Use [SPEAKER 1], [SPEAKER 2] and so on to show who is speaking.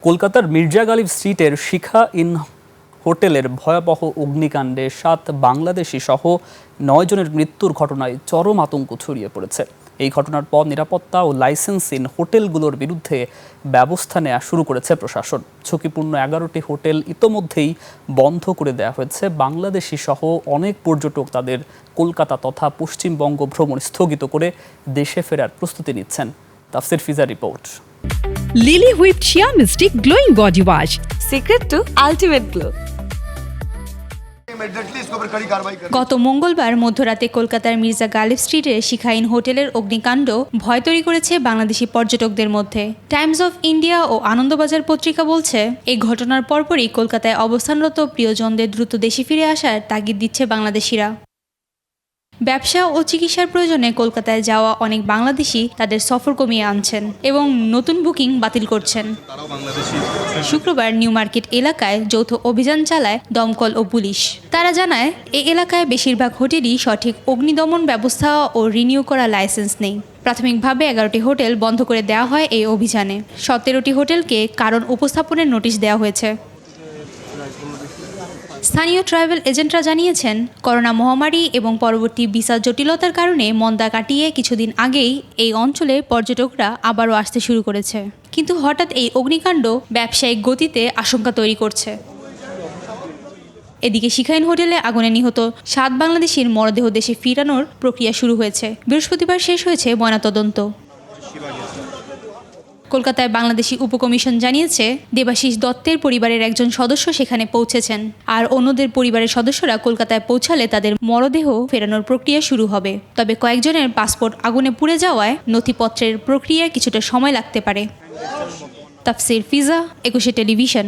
[SPEAKER 1] কলকাতার মির্জা গালিব স্ট্রিটের শিখা ইন হোটেলের ভয়াবহ অগ্নিকাণ্ডে ৭ বাংলাদেশি সহ ৯ জনের মৃত্যুর ঘটনায় চরম আতঙ্ক ছড়িয়ে পড়েছে। এই ঘটনার পর নিরাপত্তা ও লাইসেন্সহীন হোটেলগুলোর বিরুদ্ধে ব্যবস্থা নেওয়া শুরু করেছে প্রশাসন। ঝুঁকিপূর্ণ ১১টি হোটেল ইতোমধ্যেই বন্ধ করে দেওয়া হয়েছে। বাংলাদেশি সহ অনেক পর্যটক তাদের কলকাতা তথা পশ্চিমবঙ্গ ভ্রমণ স্থগিত করে দেশে ফেরার প্রস্তুতি নিচ্ছেন। তাফসির ফিজা report.
[SPEAKER 2] Lily whipped Shea Mystic glowing body wash.
[SPEAKER 3] Secret to ultimate glow.
[SPEAKER 4] গত মঙ্গলবার মধ্যরাতে কলকাতার মির্জা গালিব স্ট্রিটের শিখা ইন হোটেলের অগ্নিকাণ্ড ভয় তৈরি করেছে বাংলাদেশি পর্যটকদের মধ্যে। টাইমস অফ ইন্ডিয়া ও আনন্দবাজার পত্রিকা বলছে, এই ঘটনার পরপরই কলকাতায় অবস্থানরত প্রিয়জনদের দ্রুত দেশে ফিরে আসার তাগিদ দিচ্ছে বাংলাদেশিরা। ব্যবসা ও চিকিৎসার প্রয়োজনে কলকাতায় যাওয়া অনেক বাংলাদেশি তাদের সফর কমিয়ে আনছেন এবং নতুন বুকিং বাতিল করছেন। শুক্রবার নিউ মার্কেট এলাকায় যৌথ অভিযান চালায় দমকল ও পুলিশ। তারা জানায়, এই এলাকায় বেশিরভাগ হোটেলই সঠিক অগ্নিদমন ব্যবস্থা ও রিনিউ করা লাইসেন্স নেই। প্রাথমিকভাবে ১১টি হোটেল বন্ধ করে দেওয়া হয় এই অভিযানে। ১৭টি হোটেলকে কারণ উপস্থাপনের নোটিশ দেওয়া হয়েছে। স্থানীয় ট্রাভেল এজেন্টরা জানিয়েছেন, করোনা মহামারী এবং পরবর্তী ভিসা জটিলতার কারণে মন্দা কাটিয়ে কিছুদিন আগেই এই অঞ্চলে পর্যটকরা আবারও আসতে শুরু করেছে। কিন্তু হঠাৎ এই অগ্নিকাণ্ড ব্যবসায়িক গতিতে আশঙ্কা তৈরি করছে। এদিকে শিখা ইন হোটেলে আগুনে নিহত ৭ বাংলাদেশির মরদেহ দেশে ফিরানোর প্রক্রিয়া শুরু হয়েছে। বৃহস্পতিবার শেষ হয়েছে ময়নাতদন্ত। কলকাতায় বাংলাদেশি উপকমিশন জানিয়েছে, দেবাশিস দত্তের পরিবারের একজন সদস্য সেখানে পৌঁছেছেন, আর অন্যদের পরিবারের সদস্যরা কলকাতায় পৌঁছালে তাদের মরদেহ ফেরানোর প্রক্রিয়া শুরু হবে। তবে কয়েকজনের পাসপোর্ট আগুনে পুড়ে যাওয়ায় নথিপত্রের প্রক্রিয়ায় কিছুটা সময় লাগতে পারে। তাফসির ফিজা, ২১ টেলিভিশন।